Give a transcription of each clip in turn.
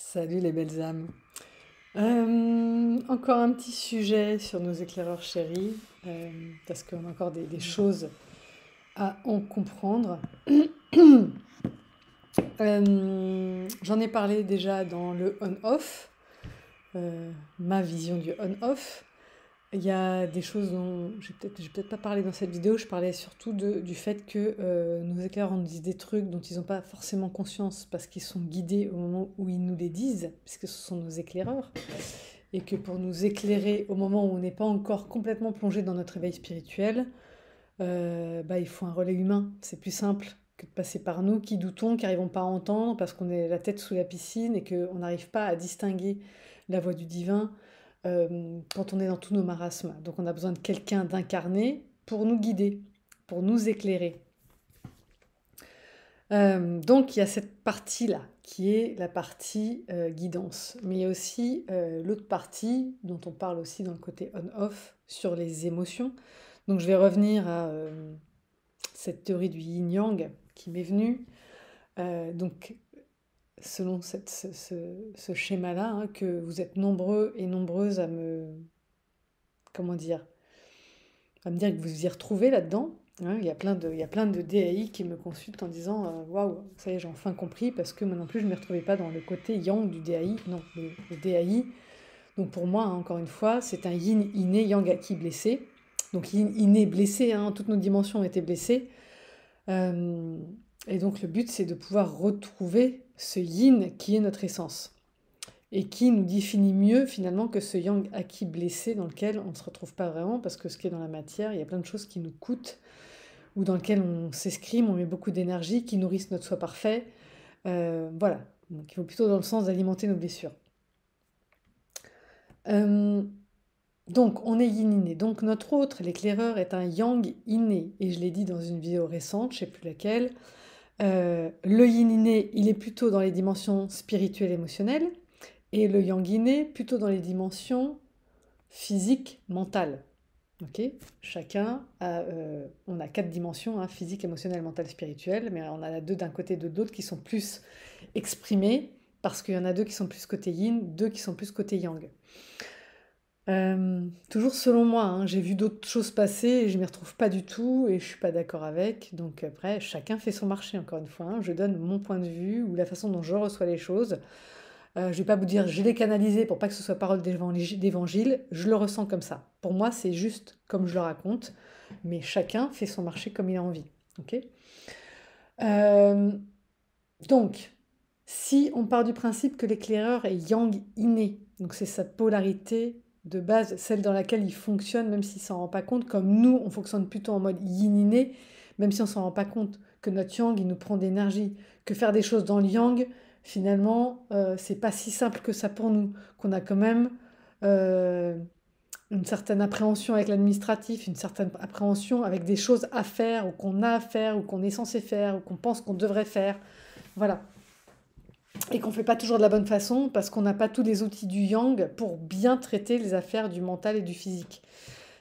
Salut les belles âmes. Encore un petit sujet sur nos éclaireurs chéris, parce qu'on a encore des choses à en comprendre. J'en ai parlé déjà dans le on-off, ma vision du on-off. Il y a des choses dont j'ai peut-être pas parlé dans cette vidéo, je parlais surtout du fait que nos éclaireurs nous disent des trucs dont ils n'ont pas forcément conscience parce qu'ils sont guidés au moment où ils nous les disent, puisque ce sont nos éclaireurs. Et que pour nous éclairer au moment où on n'est pas encore complètement plongé dans notre éveil spirituel, il faut un relais humain. C'est plus simple que de passer par nous qui doutons, qui n'arrivons pas à entendre parce qu'on est la tête sous la piscine et qu'on n'arrive pas à distinguer la voix du divin quand on est dans tous nos marasmes. Donc on a besoin de quelqu'un d'incarné pour nous guider, pour nous éclairer. Donc il y a cette partie-là, qui est la partie guidance. Mais il y a aussi l'autre partie, dont on parle aussi dans le côté on-off, sur les émotions. Donc je vais revenir à cette théorie du yin-yang qui m'est venue. Donc selon ce schéma-là, hein, que vous êtes nombreux et nombreuses à comment dire, à me dire que vous vous y retrouvez là-dedans. Hein. Il y a plein de DAI qui me consultent en disant waouh, ça y est, j'ai enfin compris parce que moi non plus je ne me retrouvais pas dans le côté yang du DAI. Non, le DAI, donc pour moi, hein, encore une fois, c'est un yin inné, yang acquis blessé. Donc yin inné blessé, hein, toutes nos dimensions ont été blessées. Euh, et donc le but, c'est de pouvoir retrouver ce yin qui est notre essence et qui nous définit mieux finalement que ce yang acquis blessé dans lequel on ne se retrouve pas vraiment parce que ce qui est dans la matière, il y a plein de choses qui nous coûtent ou dans lequel on s'escrime, on met beaucoup d'énergie, qui nourrissent notre soi parfait. Voilà, donc il faut plutôt dans le sens d'alimenter nos blessures. Euh, donc on est yin inné. Donc notre autre, l'éclaireur, est un yang inné. Et je l'ai dit dans une vidéo récente, je ne sais plus laquelle. Le yin inné, il est plutôt dans les dimensions spirituelles et émotionnelles. Et le yang inné, plutôt dans les dimensions physiques, mentales. Ok. Chacun a, on a quatre dimensions, hein, physique, émotionnelle, mentale, spirituelle, mais on en a deux d'un côté, de d'autres qui sont plus exprimés, parce qu'il y en a deux qui sont plus côté yin, deux qui sont plus côté yang. Toujours selon moi, hein, j'ai vu d'autres choses passer et je m'y retrouve pas du tout et je suis pas d'accord avec. Donc après, chacun fait son marché, encore une fois. Hein. Je donne mon point de vue ou la façon dont je reçois les choses. Je vais pas vous dire je l'ai canalisé pour pas que ce soit parole d'évangile, je le ressens comme ça. Pour moi, c'est juste comme je le raconte, mais chacun fait son marché comme il a envie. Ok. Euh, donc, si on part du principe que l'éclaireur est yang inné, donc c'est sa polarité de base, celle dans laquelle il fonctionne, même s'il s'en rend pas compte, comme nous, on fonctionne plutôt en mode yin inné, même si on s'en rend pas compte, que notre yang, il nous prend d'énergie, que faire des choses dans le yang, finalement, c'est pas si simple que ça pour nous, qu'on a quand même euh, une certaine appréhension avec l'administratif, une certaine appréhension avec des choses à faire, ou qu'on a à faire, ou qu'on est censé faire, ou qu'on pense qu'on devrait faire. Voilà. Et qu'on ne fait pas toujours de la bonne façon parce qu'on n'a pas tous les outils du yang pour bien traiter les affaires du mental et du physique,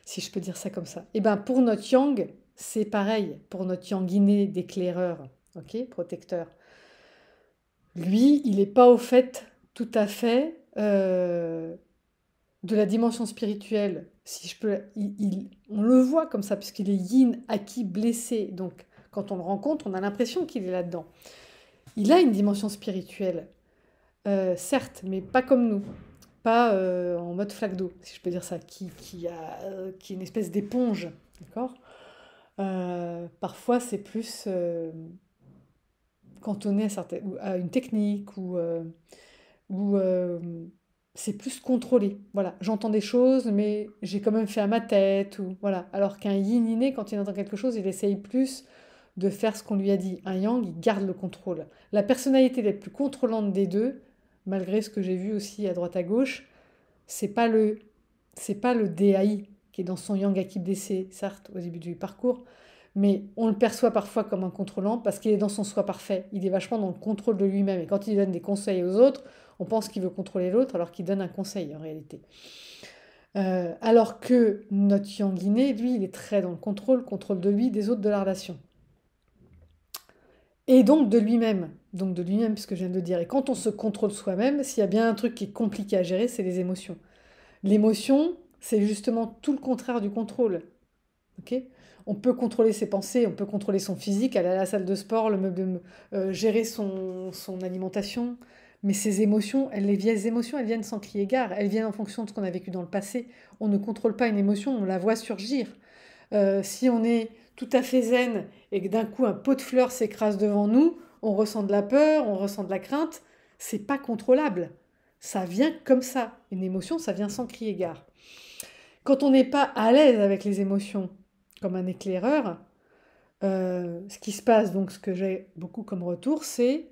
si je peux dire ça comme ça. Et bien pour notre yang, c'est pareil, pour notre yang inné d'éclaireur, ok, protecteur. Lui, il n'est pas au fait tout à fait de la dimension spirituelle. Si je peux, on le voit comme ça, puisqu'il est yin acquis blessé. Donc quand on le rencontre, on a l'impression qu'il est là-dedans. Il a une dimension spirituelle, certes, mais pas comme nous. Pas en mode flaque d'eau, si je peux dire ça, qui est une espèce d'éponge, d'accord. Parfois, c'est plus cantonné à une technique ou c'est plus contrôlé. Voilà, j'entends des choses, mais j'ai quand même fait à ma tête, ou voilà. Alors qu'un yin inné, quand il entend quelque chose, il essaye plus de faire ce qu'on lui a dit. Un yang, il garde le contrôle. La personnalité la plus contrôlante des deux, malgré ce que j'ai vu aussi à droite à gauche, c'est pas le c'est pas le DAI qui est dans son yang acquis blessé, certes, au début du parcours, mais on le perçoit parfois comme un contrôlant parce qu'il est dans son soi parfait. Il est vachement dans le contrôle de lui-même. Et quand il donne des conseils aux autres, on pense qu'il veut contrôler l'autre alors qu'il donne un conseil en réalité. Alors que notre yang inné, lui, il est très dans le contrôle, contrôle de lui, des autres, de la relation. et donc de lui-même. Donc de lui-même, puisque je viens de le dire. Et quand on se contrôle soi-même, s'il y a bien un truc qui est compliqué à gérer, c'est les émotions. L'émotion, c'est justement tout le contraire du contrôle. Ok. On peut contrôler ses pensées, on peut contrôler son physique, aller à la salle de sport, gérer son alimentation. Mais ces émotions, les vieilles émotions, elles viennent sans crier gare. Elles viennent en fonction de ce qu'on a vécu dans le passé. On ne contrôle pas une émotion, on la voit surgir. Si on est tout à fait zen et que d'un coup un pot de fleurs s'écrase devant nous, on ressent de la peur, on ressent de la crainte, c'est pas contrôlable. Ça vient comme ça. Une émotion, ça vient sans crier gare. Quand on n'est pas à l'aise avec les émotions, comme un éclaireur, ce qui se passe, donc ce que j'ai beaucoup comme retour, c'est,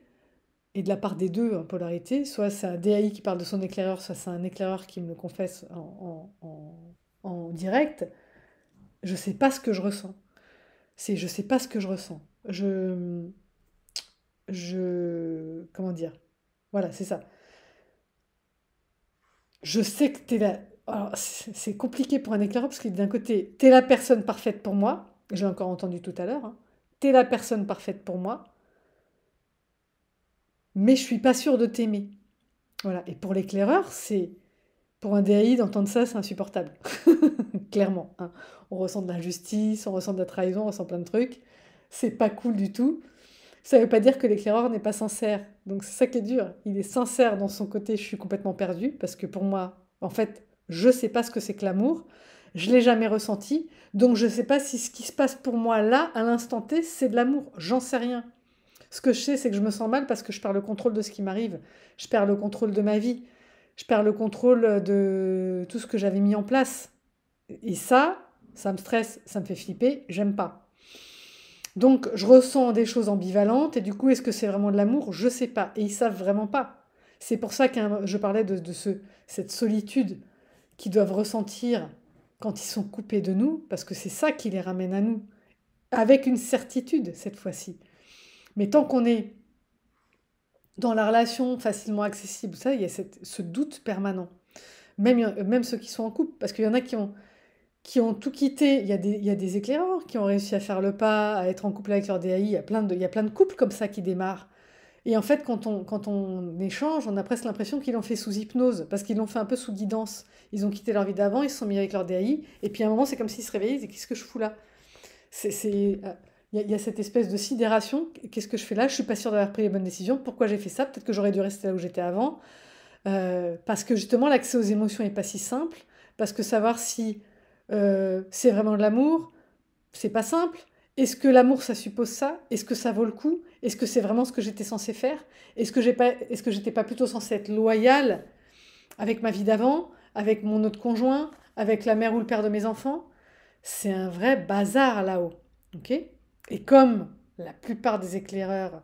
et de la part des deux en polarité, soit c'est un DAI qui parle de son éclaireur, soit c'est un éclaireur qui me le confesse en direct, je sais pas ce que je ressens. C'est je sais pas ce que je ressens. Comment dire? Voilà, c'est ça. Je sais que t'es la... Alors, c'est compliqué pour un éclaireur parce que d'un côté, t'es la personne parfaite pour moi. J'ai encore entendu tout à l'heure, hein. T'es la personne parfaite pour moi, mais je suis pas sûre de t'aimer. Voilà. Et pour l'éclaireur, c'est... Pour un DAI, d'entendre ça, c'est insupportable. Clairement, hein. On ressent de l'injustice, on ressent de la trahison, on ressent plein de trucs. C'est pas cool du tout. Ça veut pas dire que l'éclaireur n'est pas sincère. Donc c'est ça qui est dur. Il est sincère dans son côté, je suis complètement perdue, parce que pour moi, en fait, je sais pas ce que c'est que l'amour. Je l'ai jamais ressenti. Donc je sais pas si ce qui se passe pour moi là, à l'instant T, c'est de l'amour. J'en sais rien. Ce que je sais, c'est que je me sens mal parce que je perds le contrôle de ce qui m'arrive. Je perds le contrôle de ma vie. Je perds le contrôle de tout ce que j'avais mis en place. Et ça me stresse, ça me fait flipper, j'aime pas. Donc je ressens des choses ambivalentes et du coup, est-ce que c'est vraiment de l'amour? Je sais pas. Et ils savent vraiment pas. C'est pour ça que je parlais cette solitude qu'ils doivent ressentir quand ils sont coupés de nous, parce que c'est ça qui les ramène à nous, avec une certitude cette fois-ci. Mais tant qu'on est dans la relation facilement accessible, ça, il y a ce doute permanent. Même ceux qui sont en couple, parce qu'il y en a qui ont tout quitté. Il y a des éclaireurs qui ont réussi à faire le pas, à être en couple avec leur DAI. Il y a plein de couples comme ça qui démarrent. Et en fait, quand on échange, on a presque l'impression qu'ils l'ont fait sous hypnose, parce qu'ils l'ont fait un peu sous guidance. Ils ont quitté leur vie d'avant, ils se sont mis avec leur DAI, et puis à un moment, c'est comme s'ils se réveillaient, ils disaient, qu'est-ce que je fous là? Il y a cette espèce de sidération. Qu'est-ce que je fais là? Je suis pas sûre d'avoir pris les bonnes décisions. Pourquoi j'ai fait ça? Peut-être que j'aurais dû rester là où j'étais avant. Parce que justement, l'accès aux émotions n'est pas si simple. Parce que savoir si c'est vraiment de l'amour, c'est pas simple. Est-ce que l'amour, ça suppose ça? Est-ce que ça vaut le coup? Est-ce que c'est vraiment ce que j'étais censée faire? Est-ce que j'étais pas plutôt censée être loyale avec ma vie d'avant, avec mon autre conjoint, avec la mère ou le père de mes enfants? C'est un vrai bazar là-haut. Ok. Et comme la plupart des éclaireurs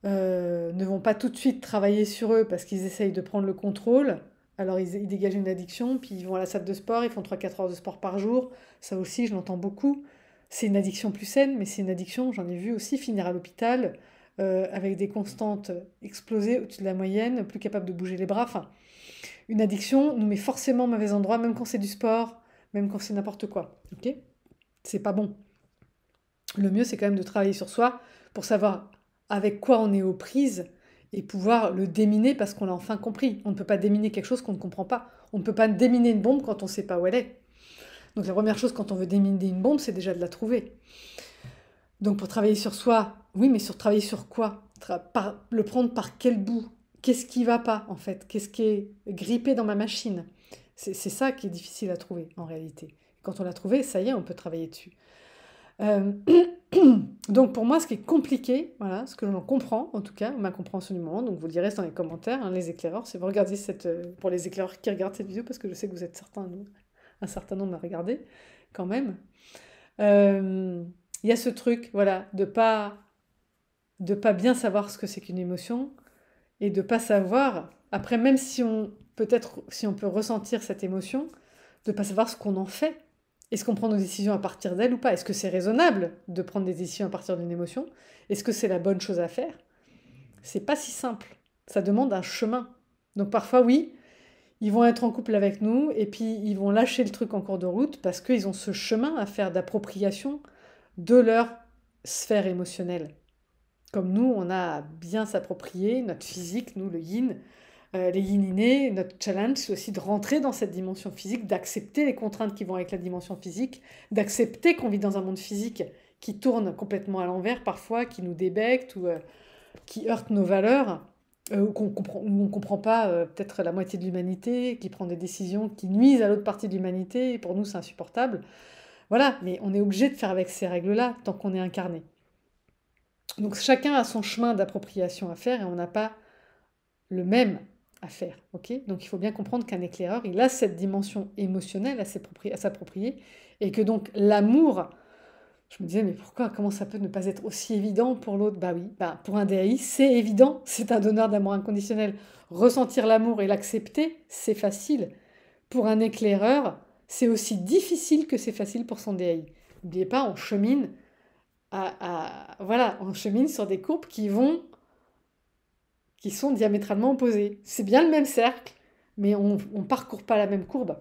ne vont pas tout de suite travailler sur eux parce qu'ils essayent de prendre le contrôle, alors ils dégagent une addiction, puis ils vont à la salle de sport, ils font 3-4 heures de sport par jour. Ça aussi, je l'entends beaucoup. C'est une addiction plus saine, mais c'est une addiction, j'en ai vu aussi finir à l'hôpital avec des constantes explosées au-dessus de la moyenne, plus capable de bouger les bras. Enfin, une addiction nous met forcément au mauvais endroit, même quand c'est du sport, même quand c'est n'importe quoi. Ok. C'est pas bon. Le mieux, c'est quand même de travailler sur soi pour savoir avec quoi on est aux prises et pouvoir le déminer parce qu'on l'a enfin compris. On ne peut pas déminer quelque chose qu'on ne comprend pas. On ne peut pas déminer une bombe quand on ne sait pas où elle est. Donc la première chose quand on veut déminer une bombe, c'est déjà de la trouver. Donc pour travailler sur soi, oui, mais travailler sur quoi? Le prendre par quel bout? Qu'est-ce qui va pas en fait? Qu'est-ce qui est grippé dans ma machine? C'est ça qui est difficile à trouver en réalité. Quand on l'a trouvé, ça y est, on peut travailler dessus. Euh, donc pour moi, ce qui est compliqué, voilà, ce que j'en comprends, en tout cas, ma compréhension du moment, donc vous le direz dans les commentaires, hein, les éclaireurs, si vous regardez pour les éclaireurs qui regardent cette vidéo, parce que je sais que vous êtes un certain nombre à regarder, quand même, euh, il y a ce truc, voilà, de pas bien savoir ce que c'est qu'une émotion, et de pas savoir, après, même si si on peut ressentir cette émotion, de pas savoir ce qu'on en fait. Est-ce qu'on prend nos décisions à partir d'elle ou pas? Est-ce que c'est raisonnable de prendre des décisions à partir d'une émotion? Est-ce que c'est la bonne chose à faire? C'est pas si simple. Ça demande un chemin. Donc parfois, oui, ils vont être en couple avec nous et puis ils vont lâcher le truc en cours de route parce qu'ils ont ce chemin à faire d'appropriation de leur sphère émotionnelle. Comme nous, on a à bien s'approprier notre physique, nous, le yin, les yin innés. Notre challenge, c'est aussi de rentrer dans cette dimension physique, d'accepter les contraintes qui vont avec la dimension physique, d'accepter qu'on vit dans un monde physique qui tourne complètement à l'envers parfois, qui nous débecte ou qui heurte nos valeurs, où on ne comprend pas peut-être la moitié de l'humanité, qui prend des décisions qui nuisent à l'autre partie de l'humanité, et pour nous c'est insupportable. Voilà, mais on est obligé de faire avec ces règles-là tant qu'on est incarné. Donc chacun a son chemin d'appropriation à faire et on n'a pas le même à faire. Ok, donc il faut bien comprendre qu'un éclaireur, il a cette dimension émotionnelle à s'approprier et que donc l'amour, je me disais, mais pourquoi, comment ça peut ne pas être aussi évident pour l'autre? Bah oui, bah, pour un DAI, c'est évident, c'est un donneur d'amour inconditionnel. Ressentir l'amour et l'accepter, c'est facile. Pour un éclaireur, c'est aussi difficile que c'est facile pour son DAI. N'oubliez pas, on chemine voilà, on chemine sur des courbes qui sont diamétralement opposées. C'est bien le même cercle, mais on ne parcourt pas la même courbe.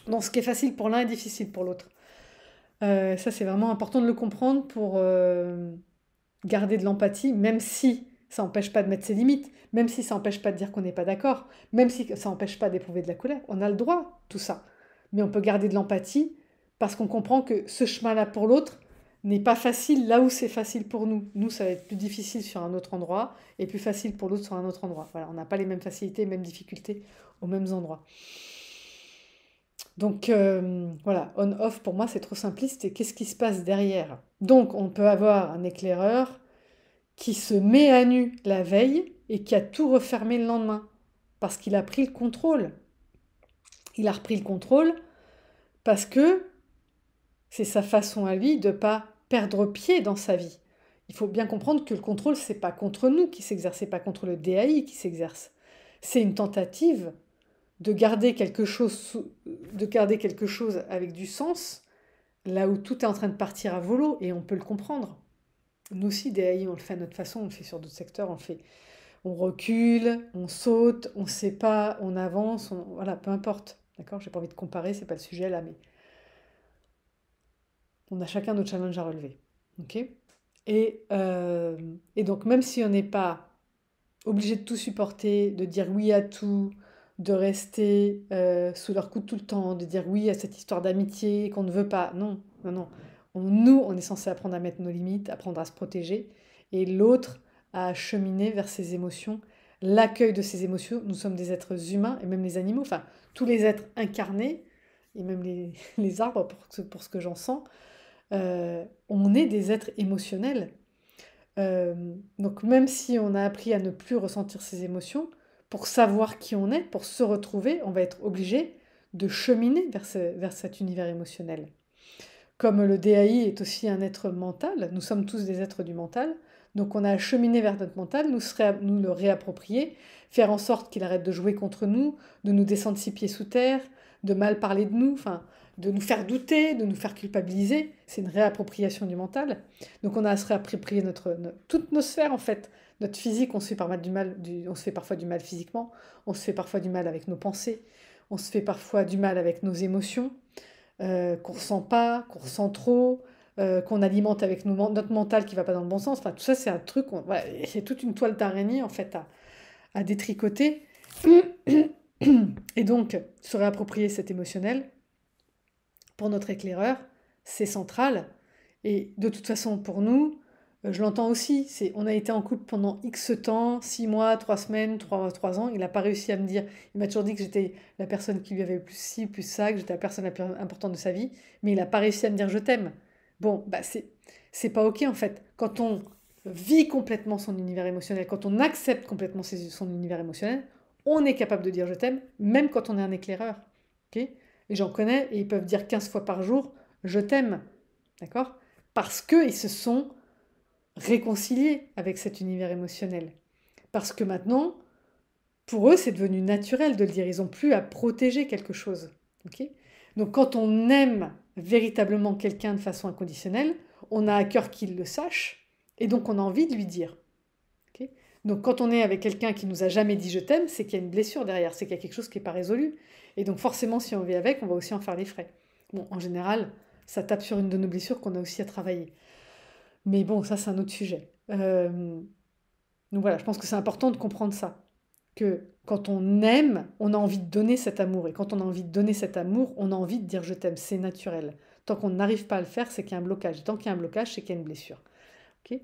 Donc ce qui est facile pour l'un est difficile pour l'autre. Ça, c'est vraiment important de le comprendre pour garder de l'empathie, même si ça n'empêche pas de mettre ses limites, même si ça n'empêche pas de dire qu'on n'est pas d'accord, même si ça n'empêche pas d'éprouver de la colère. On a le droit, tout ça. Mais on peut garder de l'empathie parce qu'on comprend que ce chemin-là pour l'autre n'est pas facile là où c'est facile pour nous. Nous, ça va être plus difficile sur un autre endroit et plus facile pour l'autre sur un autre endroit. Voilà, on n'a pas les mêmes facilités, les mêmes difficultés aux mêmes endroits. Donc voilà, on-off pour moi c'est trop simpliste et qu'est-ce qui se passe derrière? Donc on peut avoir un éclaireur qui se met à nu la veille et qui a tout refermé le lendemain parce qu'il a pris le contrôle. Il a repris le contrôle parce que c'est sa façon à lui de ne pas perdre pied dans sa vie. Il faut bien comprendre que le contrôle, c'est pas contre nous qui s'exerce, c'est pas contre le DAI qui s'exerce. C'est une tentative de garder quelque chose, avec du sens, là où tout est en train de partir à volo, et on peut le comprendre. Nous aussi, DAI, on le fait à notre façon, on le fait sur d'autres secteurs, on recule, on saute, on ne sait pas, on avance, voilà, peu importe. D'accord? J'ai pas envie de comparer, c'est pas le sujet là, mais on a chacun notre challenge à relever. Ok? Et donc, même si on n'est pas obligé de tout supporter, de dire oui à tout, de rester sous leur coude tout le temps, de dire oui à cette histoire d'amitié qu'on ne veut pas. Non, non, non. Nous, on est censé apprendre à mettre nos limites, apprendre à se protéger, et l'autre à cheminer vers ses émotions, l'accueil de ses émotions. Nous sommes des êtres humains, et même les animaux, enfin, tous les êtres incarnés, et même les arbres, pour ce que j'en sens, on est des êtres émotionnels. Donc même si on a appris à ne plus ressentir ses émotions, pour savoir qui on est, pour se retrouver, on va être obligé de cheminer vers cet univers émotionnel. Comme le DAI est aussi un être mental, nous sommes tous des êtres du mental, donc on a à cheminer vers notre mental, nous le réapproprier, faire en sorte qu'il arrête de jouer contre nous, de nous descendre 6 pieds sous terre, de mal parler de nous, enfin, de nous faire douter, de nous faire culpabiliser. C'est une réappropriation du mental. Donc on a à se réapproprier toutes nos sphères en fait. Notre physique, on se fait on se fait parfois du mal physiquement, on se fait parfois du mal avec nos pensées, on se fait parfois du mal avec nos émotions, qu'on ressent pas, qu'on ressent trop, qu'on alimente avec notre mental qui va pas dans le bon sens. Enfin, tout ça, c'est un truc, voilà, c'est toute une toile d'araignée en fait à détricoter. Et donc, se réapproprier cet émotionnel, pour notre éclaireur, c'est central. Et de toute façon, pour nous, je l'entends aussi, on a été en couple pendant X temps, 6 mois, 3 semaines, 3 ans, il n'a pas réussi à me dire, il m'a toujours dit que j'étais la personne qui lui avait plus ci, plus ça, que j'étais la personne la plus importante de sa vie, mais il n'a pas réussi à me dire je t'aime. Bon, bah c'est pas ok en fait. Quand on vit complètement son univers émotionnel, quand on accepte complètement son univers émotionnel, on est capable de dire je t'aime, même quand on est un éclaireur. Ok? Et j'en connais, et ils peuvent dire 15 fois par jour je t'aime. D'accord? Parce qu'ils se sont réconcilier avec cet univers émotionnel. Parce que maintenant, pour eux, c'est devenu naturel de le dire. Ils n'ont plus à protéger quelque chose. Okay? Donc quand on aime véritablement quelqu'un de façon inconditionnelle, on a à cœur qu'il le sache, et donc on a envie de lui dire. Okay? Donc quand on est avec quelqu'un qui nous a jamais dit je t'aime, c'est qu'il y a une blessure derrière, c'est qu'il y a quelque chose qui n'est pas résolu. Et donc forcément, si on vit avec, on va aussi en faire les frais. Bon, en général, ça tape sur une de nos blessures qu'on a aussi à travailler. Mais bon, ça c'est un autre sujet. Euh, donc voilà, je pense que c'est important de comprendre ça. Que quand on aime, on a envie de donner cet amour. Et quand on a envie de donner cet amour, on a envie de dire je t'aime. C'est naturel. Tant qu'on n'arrive pas à le faire, c'est qu'il y a un blocage. Et tant qu'il y a un blocage, c'est qu'il y a une blessure. Ok.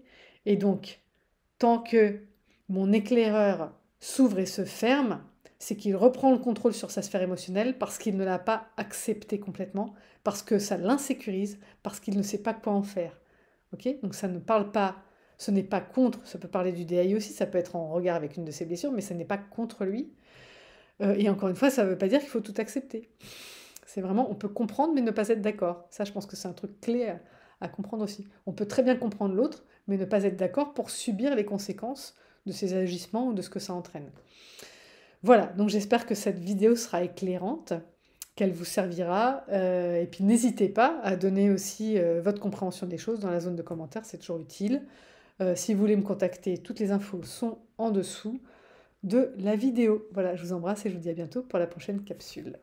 Et donc, tant que mon éclaireur s'ouvre et se ferme, c'est qu'il reprend le contrôle sur sa sphère émotionnelle parce qu'il ne l'a pas accepté complètement, parce que ça l'insécurise, parce qu'il ne sait pas quoi en faire. Ok. Donc ça ne parle pas, ce n'est pas contre, ça peut parler du DI aussi, ça peut être en regard avec une de ses blessures, mais ce n'est pas contre lui. Et encore une fois, ça ne veut pas dire qu'il faut tout accepter. C'est vraiment, on peut comprendre mais ne pas être d'accord. Ça, je pense que c'est un truc clé à comprendre aussi. On peut très bien comprendre l'autre, mais ne pas être d'accord pour subir les conséquences de ses agissements ou de ce que ça entraîne. Voilà, donc j'espère que cette vidéo sera éclairante, qu'elle vous servira. Et puis n'hésitez pas à donner aussi votre compréhension des choses dans la zone de commentaires, c'est toujours utile. Si vous voulez me contacter, toutes les infos sont en dessous de la vidéo. Voilà, je vous embrasse et je vous dis à bientôt pour la prochaine capsule.